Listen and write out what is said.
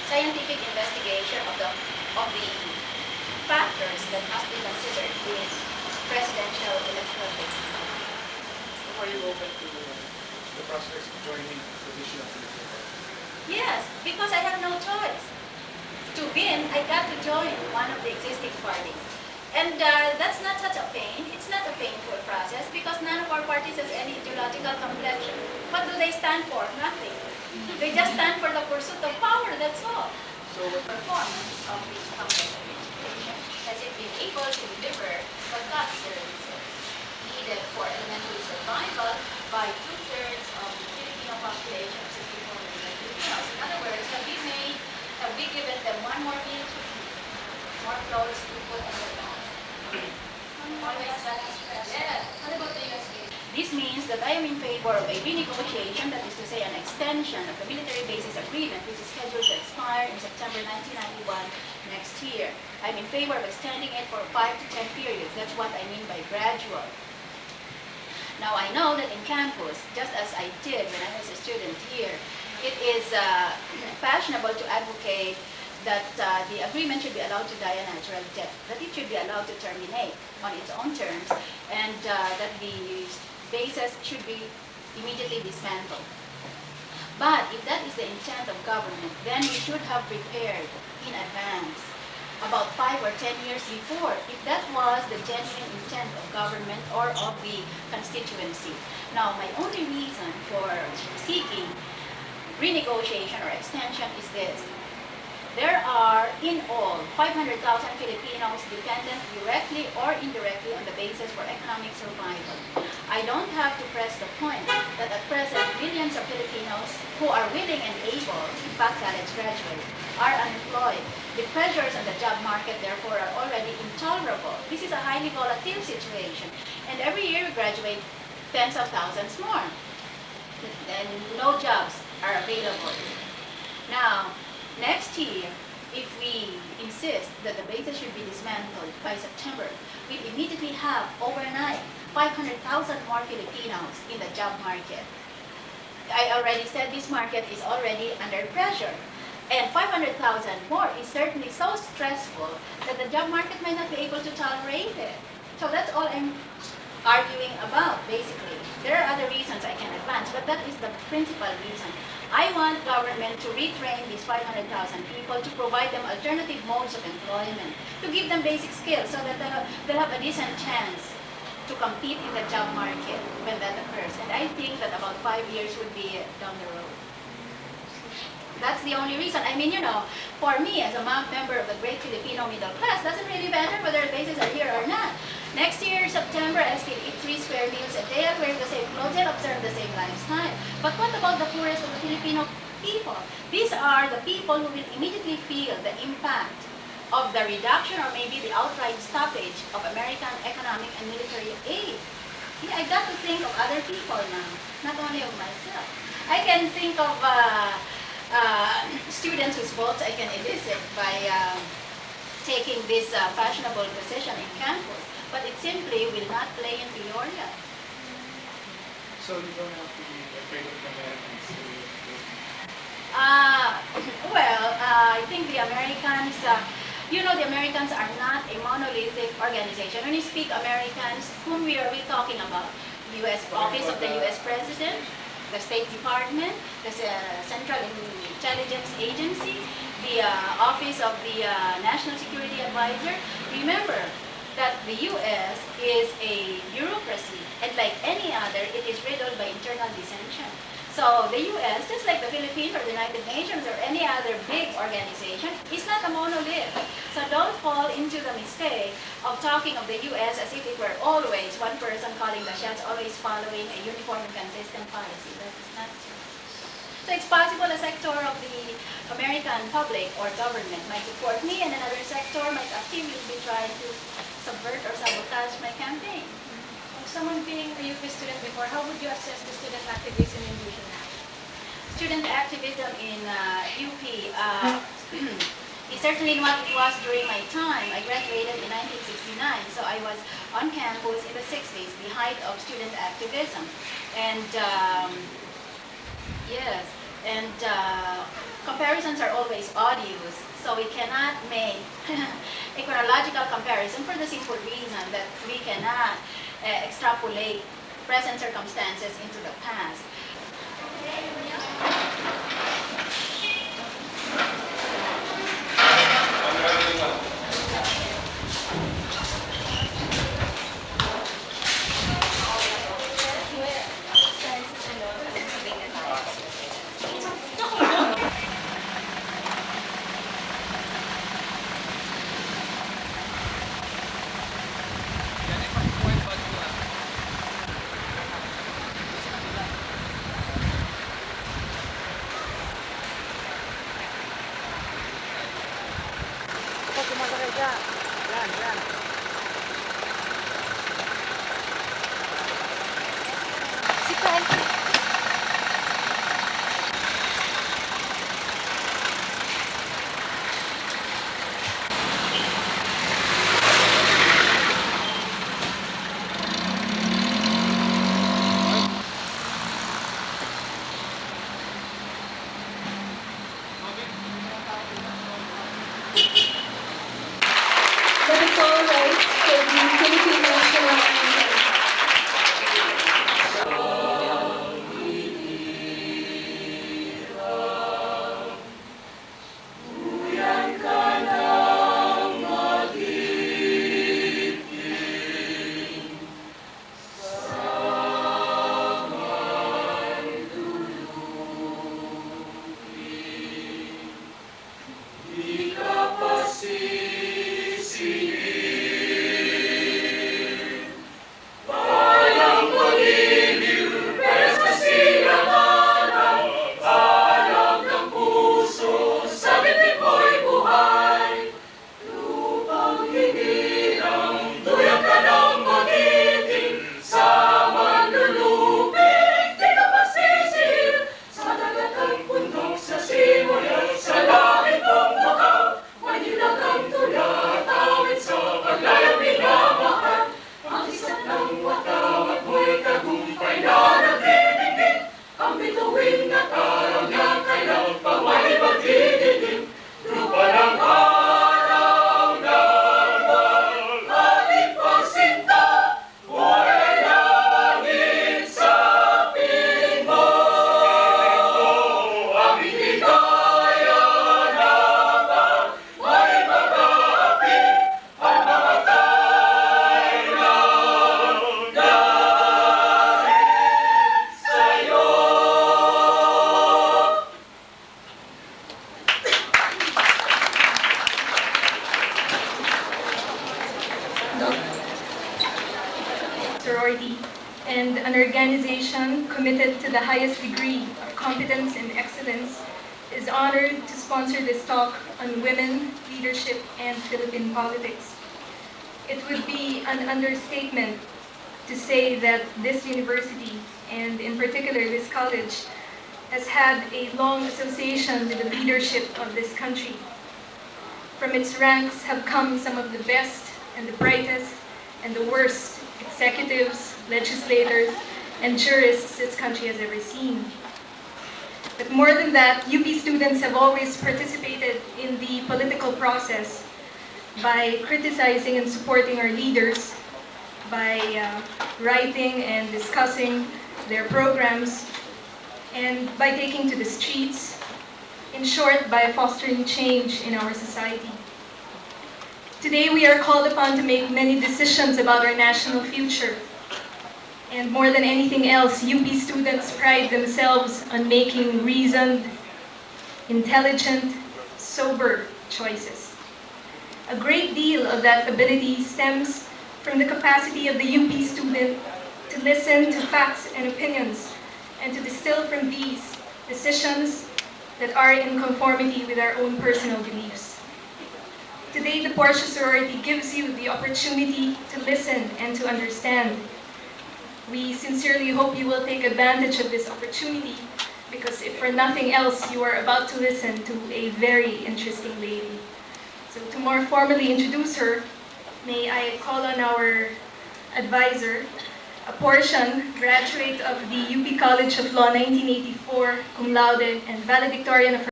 scientific investigation of the factors that must be considered in presidential electoral voting. Before you go back to the prospects of joining the position of political party? Yes, because I have no choice. To win, I got to join one of the existing parties. And that's not such a pain. It's not a painful process because none of our parties has any ideological complexion. What do they stand for? Nothing. They just stand for the pursuit of power, that's all. So what Performance of the Congress administration has it been able to deliver the top services needed for elementary survival by 2/3 of the Filipino population of 64 million Filipinos. In other words, have we given them one more meal to eat, more clothes to put on their back? Always balanced. Yeah. What about the US? This means that I am in favor of a renegotiation, that is to say an extension of the military bases agreement, which is scheduled to expire in September 1991 next year. I'm in favor of extending it for 5 to 10 periods. That's what I mean by gradual. Now I know that in campus, just as I did when I was a student here, it is fashionable to advocate that the agreement should be allowed to die a natural death, that it should be allowed to terminate on its own terms, and that the bases should be immediately dismantled. But if that is the intent of government, then we should have prepared in advance, about 5 or 10 years before, if that was the genuine intent of government or of the constituency. Now, my only reason for seeking renegotiation or extension is this. There are, in all, 500,000 Filipinos dependent directly or indirectly on the basis for economic survival. I don't have to press the point that at present, millions of Filipinos who are willing and able, in fact college graduates, are unemployed. The pressures on the job market, therefore, are already intolerable. This is a highly volatile situation. And every year we graduate tens of thousands more. And no jobs are available. Now, next year, if we insist that the bases should be dismantled by September, we immediately have overnight 500,000 more Filipinos in the job market. I already said this market is already under pressure. And 500,000 more is certainly so stressful that the job market might not be able to tolerate it. So that's all I'm arguing about, basically. There are other reasons I can advance, but that is the principal reason. I want government to retrain these 500,000 people, to provide them alternative modes of employment, to give them basic skills so that they'll have a decent chance to compete in the job market when that occurs. And I think that about 5 years would be down the road. That's the only reason. I mean, you know, for me as a member of the great Filipino middle class, doesn't really matter whether the bases are here or not. Next year, September, I still eat 3 square meals a day, I'll wear the same clothes, and observe the same lifestyle. But what about the poorest of the Filipino people? These are the people who will immediately feel the impact of the reduction or maybe the outright stoppage of American economic and military aid. Yeah, I got to think of other people now, not only of myself. I can think of students whose votes I can elicit by taking this fashionable position in campus, but it simply will not play in Peoria. So you don't have to be afraid of the Americans? I think the Americans, you know, the Americans are not a monolithic organization. When you speak Americans, whom are we talking about? U.S. Office of the U.S. President, the State Department, the Central Intelligence Agency, the Office of the National Security Advisor. Remember that the U.S. is a bureaucracy, and like any other, it is riddled by internal dissension. So the U.S., just like the Philippines or the United Nations or any other big organization, is not a monolith. So don't fall into the mistake of talking of the U.S. as if it were always one person calling the shots, always following a uniform and consistent policy. That is not true. So it's possible a sector of the American public or government might support me, and another sector might actively be trying to subvert or sabotage my campaign. Someone being a UP student before, how would you assess the student activism in UP now? Student activism in UP is certainly not what it was during my time. I graduated in 1969, so I was on campus in the 60s, the height of student activism. And yes, and comparisons are always odious, so we cannot make a chronological comparison for the simple reason that we cannot extrapolate present circumstances into the past. Let us all rise for the Philippine National Anthem. Sorority, and an organization committed to the highest degree of competence and excellence, is honored to sponsor this talk on women, leadership, and Philippine politics. It would be an understatement to say that this university, and in particular this college, has had a long association with the leadership of this country. From its ranks have come some of the best and the brightest and the worst executives, legislators, and jurists this country has ever seen. But more than that, UP students have always participated in the political process by criticizing and supporting our leaders, by writing and discussing their programs, and by taking to the streets, in short, by fostering change in our society. Today we are called upon to make many decisions about our national future. And more than anything else, UP students pride themselves on making reasoned, intelligent, sober choices. A great deal of that ability stems from the capacity of the UP student to listen to facts and opinions and to distill from these decisions that are in conformity with our own personal beliefs. Today, the Portia Sorority gives you the opportunity to listen and to understand. We sincerely hope you will take advantage of this opportunity because if for nothing else, you are about to listen to a very interesting lady. So to more formally introduce her, may I call on our advisor, a Portian, graduate of the UP College of Law 1984, cum laude, and valedictorian of her